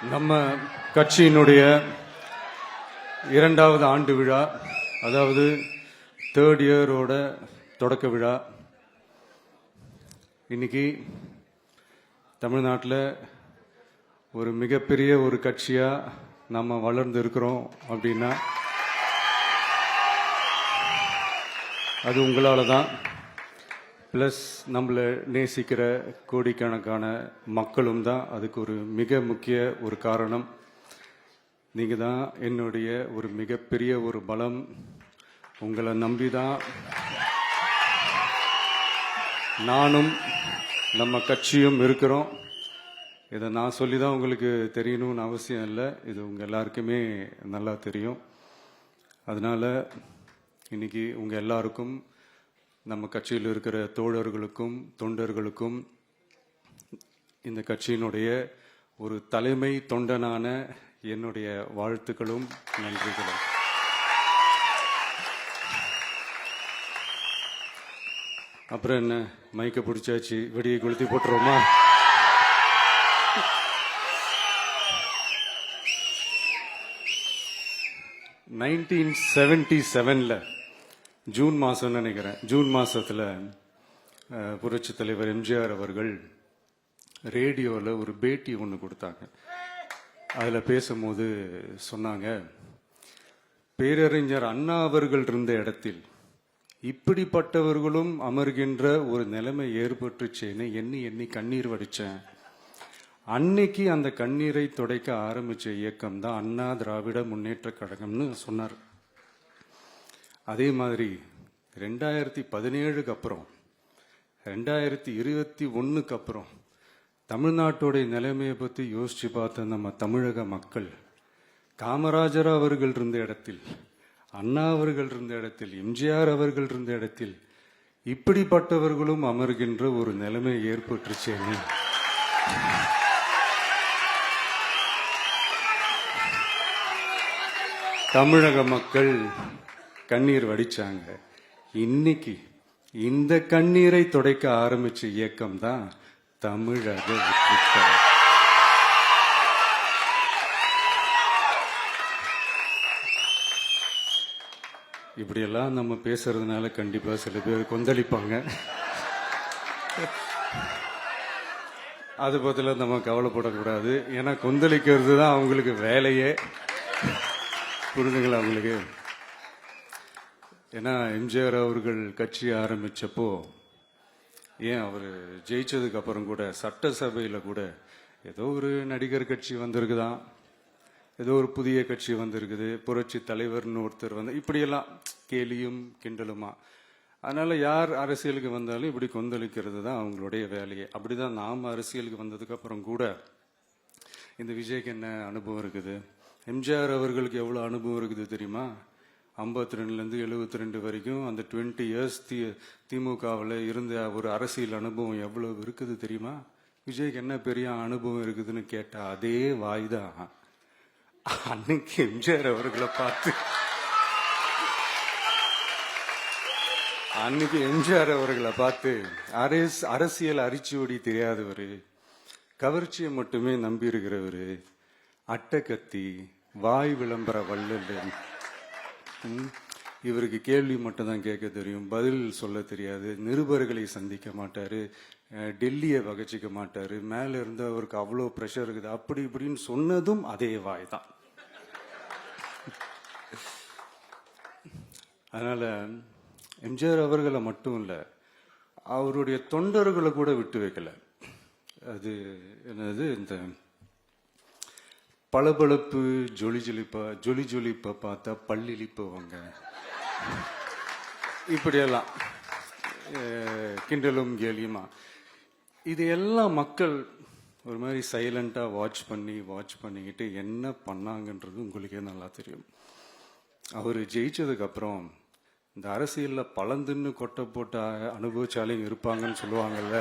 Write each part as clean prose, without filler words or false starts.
நம்ம கட்சியினுடைய 2வது ஆண்டு விழா, அதாவது 3rd இயரோட தொடக்க விழா இன்னைக்கு தமிழ்நாட்டில் ஒரு மிகப்பெரிய ஒரு கட்சியா நம்ம வளர்ந்து இருக்கிறோம் அப்படின்னா அது உங்களால தான். பிளஸ் நம்மளை நேசிக்கிற கோடிக்கணக்கான மக்களும் தான் அதுக்கு ஒரு மிக முக்கிய ஒரு காரணம். நீங்க தான் என்னுடைய ஒரு மிகப்பெரிய ஒரு பலம். உங்களை நம்பி தான் நானும் நம்ம கட்சியும் இருக்கிறோம். இதை நான் சொல்லி தான் உங்களுக்கு தெரியணும்னு அவசியம் இல்லை, இது உங்க எல்லாருக்குமே நல்லா தெரியும். அதனால இன்னைக்கு உங்க எல்லாருக்கும், நம்ம கட்சியில் இருக்கிற தோழர்களுக்கும் தொண்டர்களுக்கும் இந்த கட்சியினுடைய ஒரு தலைமை தொண்டனான என்னுடைய வாழ்த்துக்களும் நன்றிகளும். அப்புறம் என்ன, மைக்க பிடிச்சாச்சு, வெடியை கொளுத்தி போட்டுருவோமா? (1977) ஜூன் மாதம் நினைக்கிறேன், ஜூன் மாதத்தில் புரட்சி தலைவர் எம்ஜிஆர் அவர்கள் ரேடியோவில் ஒரு பேட்டி ஒன்று கொடுத்தாங்க. அதில் பேசும்போது சொன்னாங்க, பேரறிஞர் அண்ணா அவர்கள் இருந்த இடத்தில் இப்படிப்பட்டவர்களும் அமர்கின்ற ஒரு நிலைமை ஏற்பட்டுச்சேன்னு எண்ணி எண்ணி கண்ணீர் வடித்தேன். அன்னைக்கு அந்த கண்ணீரை துடைக்க ஆரம்பிச்ச இயக்கம் தான் அண்ணா திராவிட முன்னேற்ற கழகம்னு சொன்னார். அதே மாதிரி 2017க்கு அப்புறம் 2021க்கு அப்புறம் தமிழ்நாட்டுடைய நிலைமையை பற்றி யோசிச்சு பார்த்த நம்ம தமிழக மக்கள் காமராஜர் அவர்கள் இருந்த இடத்தில், அண்ணா அவர்கள் இருந்த இடத்தில், எம்ஜிஆர் அவர்கள் இருந்த இடத்தில் இப்படிப்பட்டவர்களும் அமர்கின்ற ஒரு நிலைமை ஏற்பட்டுச்சேன்னு தமிழக மக்கள் கண்ணீர் வடிச்சாங்க. இன்னைக்கு இந்த கண்ணீரை துடைக்க ஆரம்பிச்ச இயக்கம் தான் தமிழக வெற்றிக்கழகம். இப்படியெல்லாம் நம்ம பேசுறதுனால கண்டிப்பா சில பேர் கொந்தளிப்பாங்க. அது பத்தில நம்ம கவலைப்படக்கூடாது. ஏன்னா கொந்தளிக்கிறது தான் அவங்களுக்கு வேலையே. புரிஞ்சுங்களா அவங்களுக்கு? ஏன்னா எம்ஜிஆர் அவர்கள் கட்சி ஆரம்பிச்சப்போ, ஏன் அவர் ஜெயிச்சதுக்கு அப்புறம் கூட சட்டசபையில் கூட ஏதோ ஒரு நடிகர் கட்சி வந்திருக்குதான், ஏதோ ஒரு புதிய கட்சி வந்திருக்குது, புரட்சி தலைவர்னு ஒருத்தர் வந்து, இப்படியெல்லாம் கேலியும் கிண்டலுமா. அதனால யார் அரசியலுக்கு வந்தாலும் இப்படி கொந்தளிக்கிறது தான் அவங்களுடைய வேலையே. அப்படிதான் நாம் அரசியலுக்கு வந்ததுக்கு அப்புறம் கூட இந்த விஜய்க்கு என்ன அனுபவம் இருக்குது, எம்ஜிஆர் அவர்களுக்கு எவ்வளவு அனுபவம் இருக்குது தெரியுமா? 52லேருந்து 72 வரைக்கும் அந்த 20 இயர்ஸ் திமுகவில் இருந்த ஒரு அரசியல் அனுபவம் எவ்வளவு இருக்குது தெரியுமா? விஜய்க்கு என்ன பெரிய அனுபவம் இருக்குதுன்னு கேட்டா அதே வாய்தான். அன்னைக்கு எம்ஜிஆர் அவர்களை பார்த்து, அன்னைக்கு எம்ஜிஆர் அவர்களை பார்த்து அரசியல் அரிச்சுவடி தெரியாதவர், கவர்ச்சியை மட்டுமே நம்பி இருக்கிறவரு, அட்டக்கத்தி, வாய் விளம்பர வள்ளல், இவருக்கு கேள்வி மட்டும் தான் கேட்க தெரியும், பதில் சொல்ல தெரியாது, நிருபர்களை சந்திக்க மாட்டாரு, டெல்லியை வகச்சிக்க மாட்டாரு, மேல இருந்து அவருக்கு அவ்வளோ பிரஷர் இருக்குது, அப்படி இப்படின்னு சொன்னதும் அதே வாய் தான். அதனால எம்ஜிஆர் அவர்களை மட்டும் இல்ல, அவருடைய தொண்டர்களை கூட விட்டு வைக்கல. அது என்னது, இந்த பளபளப்பு ஜொலி ஜொலிப்பா பார்த்தா பல்லிழிப்பவங்க, இப்படியெல்லாம் கிண்டலும் கேலியுமா. இது எல்லாம் மக்கள் ஒரு மாதிரி சைலண்டா வாட்ச் பண்ணிக்கிட்டு என்ன பண்ணாங்கன்றது உங்களுக்கே நல்லா தெரியும். அவர் ஜெயிச்சதுக்கு அப்புறம் இந்த அரசியல்ல பழந்துன்னு கொட்டை போட்ட அனுபவிச்சாலையும் இருப்பாங்கன்னு சொல்லுவாங்கல்ல,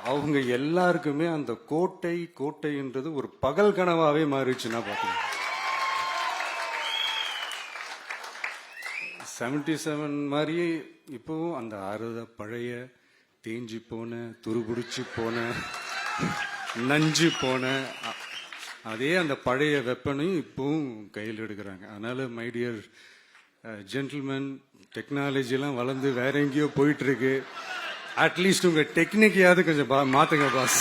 அவங்க எல்லாருக்குமே அந்த கோட்டைன்றது ஒரு பகல் கனவாவே மாறிடுச்சுன்னா பாத்தீங்க. 77 மாதிரியே இப்பவும் அந்த பழைய தேஞ்சி போன, துருபிடிச்சு போன, நஞ்சு போன அதே அந்த பழைய வெப்பனையும் இப்பவும் கையில் எடுக்கிறாங்க. அதனால மை டியர் ஜென்டில்மேன், டெக்னாலஜி எல்லாம் வளர்ந்து வேற எங்கேயோ போயிட்டு இருக்கு. அட்லீஸ்ட் உங்க டெக்னிக்கையாவது கொஞ்சம் மாத்துங்க பாஸ்.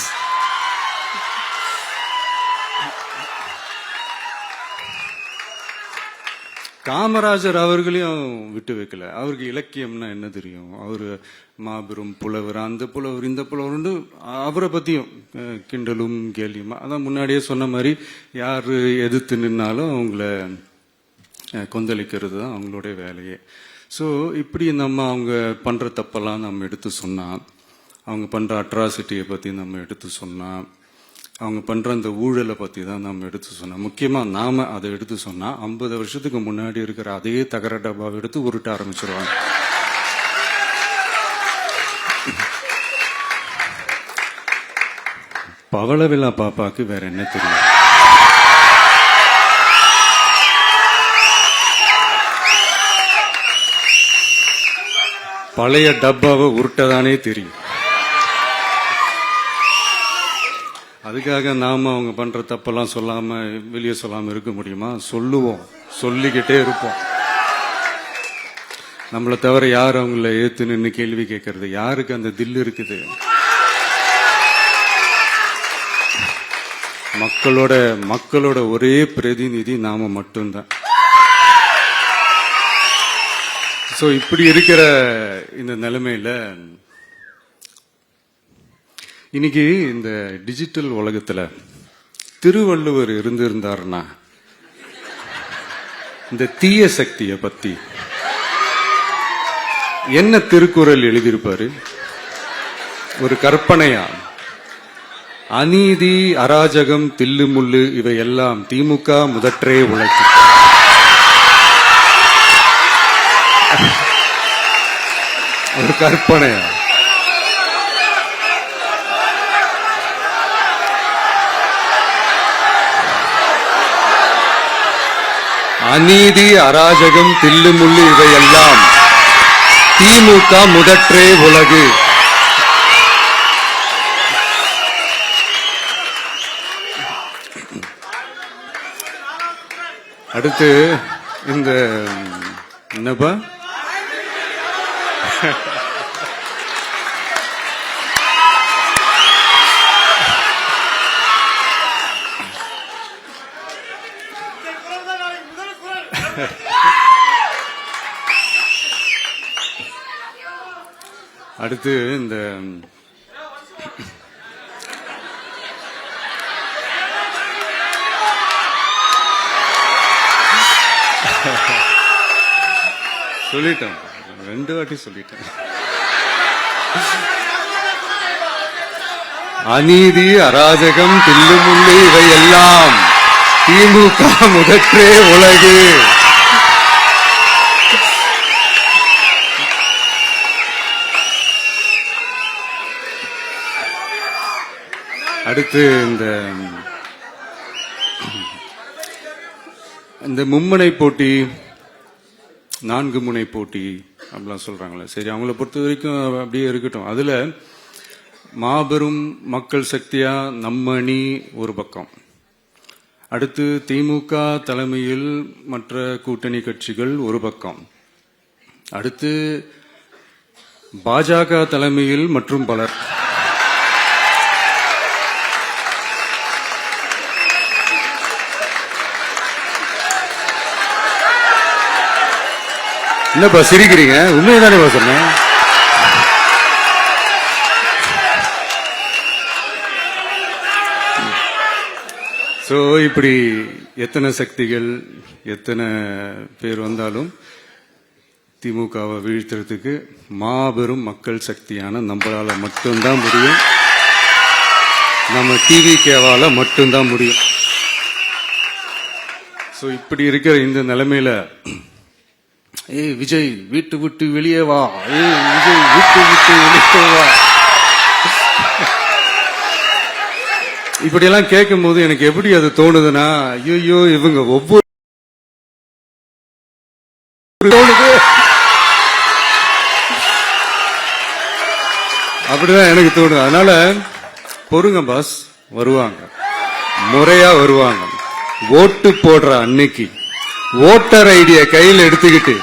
காமராஜர் அவர்களையும் விட்டு வைக்கல. அவருக்கு இலக்கியம்னா என்ன தெரியும், அவரு மாபெரும் புலவர், அந்த புலவர் இந்த புலவர், அவரை பத்தியும் கிண்டலும் கேலியுமா. அதான் முன்னாடியே சொன்ன மாதிரி யாரு எதிர்த்து நின்னாலும் அவங்கள கொந்தளிக்கிறது தான் அவங்களுடைய வேலையே. ஸோ இப்படி நம்ம அவங்க பண்ற தப்பெல்லாம் நம்ம எடுத்து சொன்னா, அவங்க பண்ற அட்ராசிட்டியை பத்தி நம்ம எடுத்து சொன்னா, அவங்க பண்ற அந்த ஊழலை பத்தி தான் நம்ம எடுத்து சொன்னோம். முக்கியமா நாம அதை எடுத்து சொன்னா 50 வருஷத்துக்கு முன்னாடி இருக்கிற அதே தகர டப்பாவை எடுத்து உருட்ட ஆரம்பிச்சிருவாங்க. பவளவிழா பாப்பாக்கு வேற என்ன தெரியும்? பழைய டப்பாவை உருட்டதானே தெரியும். அதுக்காக நாம அவங்க பண்ற தப்பெல்லாம் சொல்லாம வெளியே சொல்லாம இருக்க முடியுமா? சொல்லுவோம், சொல்லிக்கிட்டே இருப்போம். நம்மளை தவிர யார் அவங்கள ஏத்து நின்று கேள்வி கேட்கறது? யாருக்கு அந்த தில் இருக்குது? மக்களோட ஒரே பிரதிநிதி நாம மட்டும்தான். சோ இப்படி இருக்கிற இந்த நிலைமையில இன்னைக்கு இந்த டிஜிட்டல் உலகத்துல திருவள்ளுவர் இருந்திருந்தாருன்னா இந்த தீய சக்தியை பத்தி என்ன திருக்குறள் எழுதியிருப்பாரு? ஒரு கற்பனையா, அநீதி, அராஜகம், தில்லுமுள்ளு இவையெல்லாம் திமுக முதற்றே உழைக்கும். ஒரு கற்பனையா? அநீதி, அராஜகம், தில்லுமுள்ளு இவையெல்லாம் திமுக முதற்றே உலகு. அடுத்து இந்த என்னப்பா அடுத்து இந்த சொல்லிட்டேன், 2 வாட்டி சொல்லிட்டேன். அநீதி, அராஜகம், தில்லுமுள்ளு இவையெல்லாம் திமுக முதற்றே உலகு. அடுத்து இந்த மும்முனை போட்டி, 4 முனை போட்டி அப்படிலாம் சொல்றாங்களே, சரி அவங்கள பொறுத்த வரைக்கும் அப்படியே இருக்கட்டும். அதுல மாபெரும் மக்கள் சக்தியா நம்ம அணி ஒரு பக்கம், அடுத்து திமுக தலைமையில் மற்ற கூட்டணி கட்சிகள் ஒரு பக்கம், அடுத்து பாஜக தலைமையில் மற்றும் பலர். என்னப்பா சிரிக்கிறீங்க? உண்மையதானே சொன்னேன். சோ இப்படி எத்தனை சக்திகள் எத்தனை பேர் வந்தாலும் திமுகவை வீழ்த்துறதுக்கு மாபெரும் மக்கள் சக்தியான நம்மளால மட்டும்தான் முடியும். நம்ம டிவிகேவால மட்டும்தான் முடியும். சோ இப்படி இருக்கிற இந்த நிலைமையில ஏய் விஜய் வீட்டு விட்டு வெளியே வா, ஏய் விஜய் வீட்டு விட்டு வெளியே வா, இப்படியெல்லாம் கேட்கும் போது எனக்கு எப்படி அது தோணுதுன்னா, ஐயோ இவங்க ஒவ்வொரு தோணுது அப்படிதான் எனக்கு தோணுது. அதனால பொறுங்க பாஸ், வருவாங்க, முறையா வருவாங்க. ஓட்டு போடுற அன்னைக்கு ஓட்டர் ஐடிய கையில் எடுத்துக்கிட்டு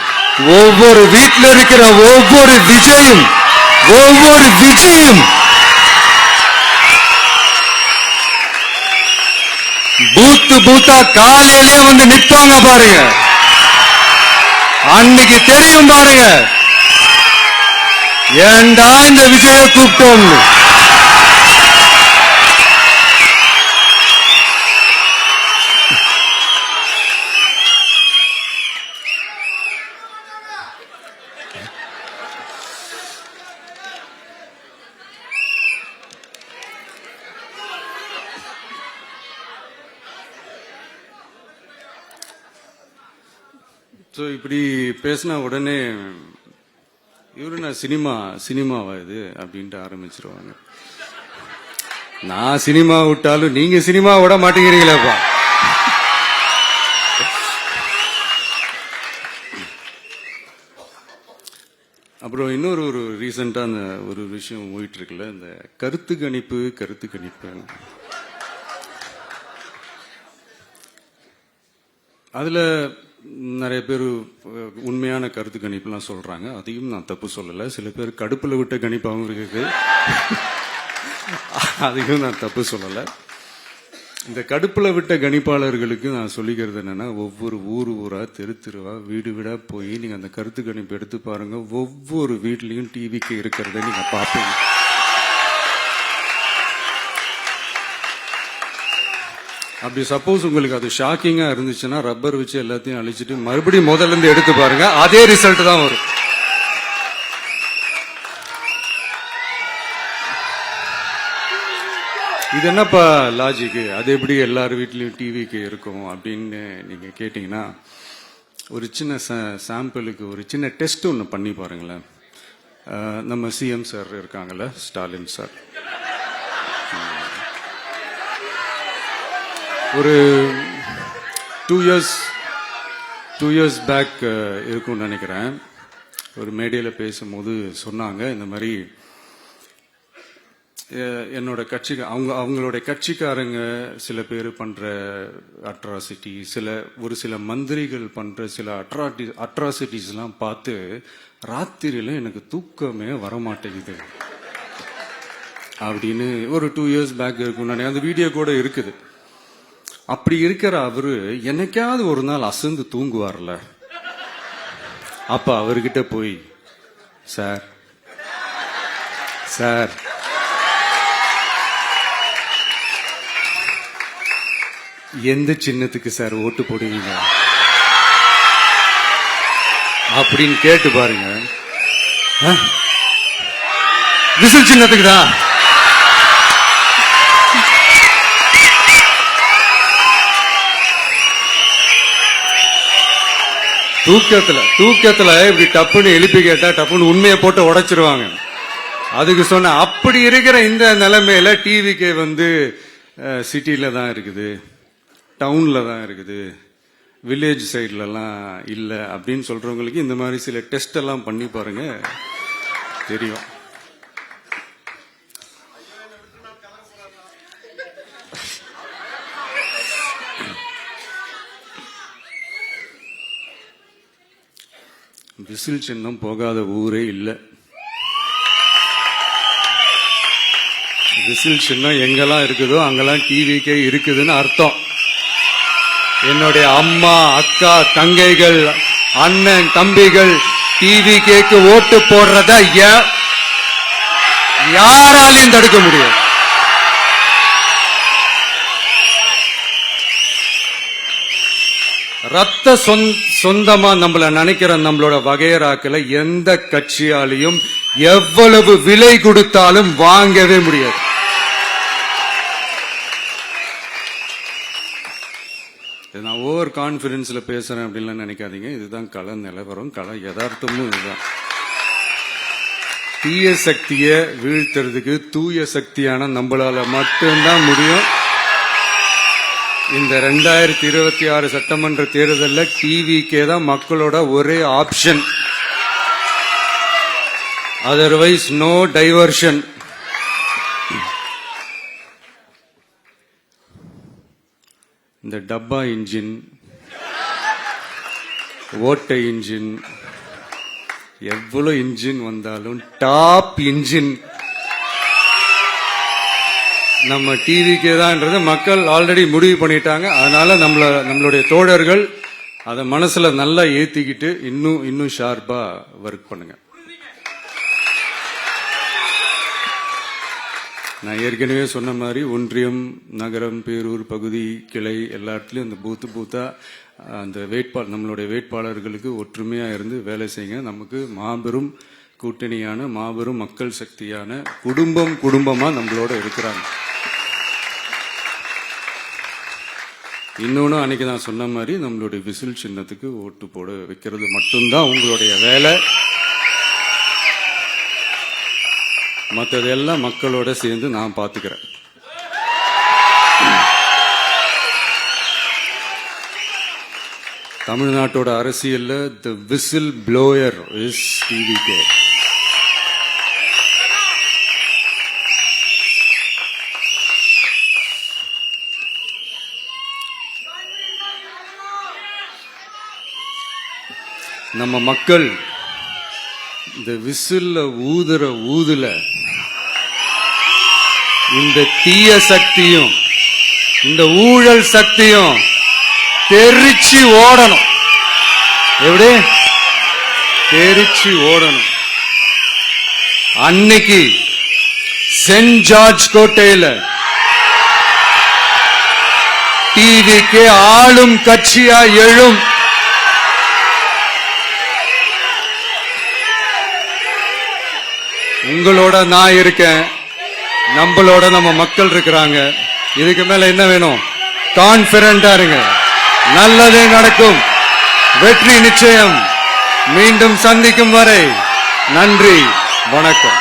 ஒவ்வொரு வீட்டில் இருக்கிற ஒவ்வொரு விஜயும் பூத்தா காலையிலே வந்து நிற்பாங்க பாருங்க. அன்னைக்கு தெரியும் பாருங்க, ஏண்டா இந்த விஜய கூப்பிட்டோம். ஸோ இப்படி பேசினா உடனே இவரு நான் சினிமாவா இது அப்படின்ட்டு ஆரம்பிச்சிருவாங்க. நான் சினிமா விட்டாலும் நீங்க சினிமா விட மாட்டேங்கிறீங்களேப்பா. அப்புறம் இன்னொரு ரீசெண்டா அந்த ஒரு விஷயம் போயிட்டு இருக்குல்ல, இந்த கருத்து கணிப்பு அதுல நிறைய பேர் உண்மையான கருத்து கணிப்புலாம் சொல்றாங்க. அதையும் நான் தப்பு சொல்லல. சில பேர் கடுப்புல விட்ட கணிப்பாகவும் இருக்கு, அதையும் நான் தப்பு சொல்லல. இந்த கடுப்புல விட்ட கணிப்பாளர்களுக்கு நான் சொல்லிக்கிறது என்னன்னா, ஒவ்வொரு ஊரா தெருவா வீடா போய் நீங்க அந்த கருத்து கணிப்பு எடுத்து பாருங்க. ஒவ்வொரு வீட்லயும் டிவிக்கு இருக்கிறத நீங்க பார்ப்பீங்க. அப்படி சப்போஸ் உங்களுக்கு அது ஷாக்கிங்கா இருந்துச்சுன்னா ரப்பர் வச்சு எல்லாத்தையும் அழிச்சிட்டு மறுபடியும் முதல்ல இருந்து எடுத்து பாருங்க, அதே ரிசல்ட் தான் வரும். இது என்னப்பா லாஜிக்கு, அது எப்படி எல்லார் வீட்லயும் டிவிக்கு இருக்கும் அப்படின்னு நீங்க கேட்டீங்கன்னா, ஒரு சின்ன சாம்பிளுக்கு ஒரு சின்ன டெஸ்ட் ஒன்று பண்ணி பாருங்களேன். நம்ம சிஎம் சார் இருக்காங்கல்ல, ஸ்டாலின் சார், ஒரு 2 years பேக் இருக்கும்னு நினைக்கிறேன். ஒரு மேடையில் பேசும்போது சொன்னாங்க, இந்த மாதிரி என்னோட கட்சிக்கு அவங்களோட கட்சிக்காரங்க சில பேர் பண்ற அட்ராசிட்டி, ஒரு சில மந்திரிகள் பண்ற சில அட்ராசிட்டிஸ் எல்லாம் பார்த்து ராத்திரியில எனக்கு தூக்கமே வரமாட்டேங்குது அப்படின்னு ஒரு 2 years பேக் இருக்கும். அந்த வீடியோ கூட இருக்குது. அப்படி இருக்கிற அவரு என்னைக்காவது ஒரு நாள் அசந்து தூங்குவார்ல, அப்ப அவர்கிட்ட போய், சார் எந்த சின்னத்துக்கு சார் ஓட்டு போடுவீங்க அப்படின்னு கேட்டு பாருங்க. விசில் சின்னத்துக்கு தான். தூக்கத்துல இப்படி டப்புன்னு எழுப்பி கேட்டா டப்புன்னு உண்மையை போட்டு உடைச்சிருவாங்க. அதுக்கு சொன்ன, அப்படி இருக்கிற இந்த நிலைமையில டிவிக்கு வந்து சிட்டில தான் இருக்குது, டவுன்ல தான் இருக்குது, வில்லேஜ் சைட்ல எல்லாம் இல்ல அப்படின்னு சொல்றவங்களுக்கு இந்த மாதிரி சில டெஸ்ட் எல்லாம் பண்ணி பாருங்க, தெரியும். விசில் சின்னம் போகாத ஊரே இல்ல. விசில் சின்னம் எங்கெல்லாம் இருக்குதோ அங்கெல்லாம் டிவிக்கே இருக்குதுன்னு அர்த்தம். என்னுடைய அம்மா, அக்கா, தங்கைகள், அண்ணன், தம்பிகள் டிவிக்கு ஓட்டு போடுறத யாராலையும் தடுக்க முடியாது. ரத்த சொந்தமா நம்மள நினைக்கிற நம்மளோட வகையராக்களை எந்த கட்சியாலையும் எவ்வளவு விலை கொடுத்தாலும் வாங்கவே முடியாது. நான் ஓவர் கான்பிடன்ஸ்ல பேசுறேன் அப்படின்லாம் நினைக்காதீங்க. இதுதான் கள நிலவரம், கள யதார்த்தமும் இதுதான். தீய சக்தியை வீழ்த்துறதுக்கு தூய சக்தியான நம்மளால மட்டும்தான் முடியும். இந்த 2026 சட்டமன்ற தேர்தலில் டிவிக்கே தான் மக்களோட ஒரே ஆப்ஷன். Otherwise no diversion. இந்த டப்பா இன்ஜின், ஓட்டை இன்ஜின், எவ்வளவு இன்ஜின் வந்தாலும் டாப் இன்ஜின் நம்ம டிவிக்கே தான்ன்றது மக்கள் ஆல்ரெடி முடிவு பண்ணிட்டாங்க. அதனால நம்மளுடைய தோழர்கள் அதை மனசுல நல்லா ஏத்திக்கிட்டு இன்னும் ஷார்ப்பா ஒர்க் பண்ணுங்க. நான் ஏற்கனவே சொன்ன மாதிரி ஒன்றியம், நகரம், பேரூர், பகுதி, கிளை எல்லா இடத்துலயும் அந்த பூத்தா அந்த நம்மளுடைய வேட்பாளர்களுக்கு ஒற்றுமையா இருந்து வேலை செய்யுங்க. நமக்கு மாபெரும் கூட்டணியான, மாபெரும் மக்கள் சக்தியான குடும்பமா நம்மளோட இருக்கிறாங்க. இன்னொன்னு அன்னைக்கு நான் சொன்ன மாதிரி நம்மளுடைய விசில் சின்னத்துக்கு ஓட்டு போட வைக்கிறது மட்டும்தான் உங்களுடைய வேலை. மற்றதெல்லாம் மக்களோட சேர்ந்து நான் பாத்துக்கிறேன். தமிழ்நாட்டோட அரசியல்ல தி விசில் ப்ளோயர் இஸ் டிவிகே. நம்ம மக்கள் இந்த விசில்ல ஊதுல இந்த தீய சக்தியும் இந்த ஊழல் சக்தியும் தெரிச்சு ஓடணும். எப்படி தெரிச்சு ஓடணும்? அன்னைக்கு சென்ட் ஜார்ஜ் கோட்டையில டிவிக்கு ஆளும் கட்சியா எழும். உங்களோட நான் இருக்கேன், நம்மளோட நம்ம மக்கள் இருக்கிறாங்க. இதுக்கு மேல என்ன வேணும்? கான்பிடண்டா இருங்க, நல்லதே நடக்கும், வெற்றி நிச்சயம். மீண்டும் சந்திக்கும் வரை நன்றி, வணக்கம்.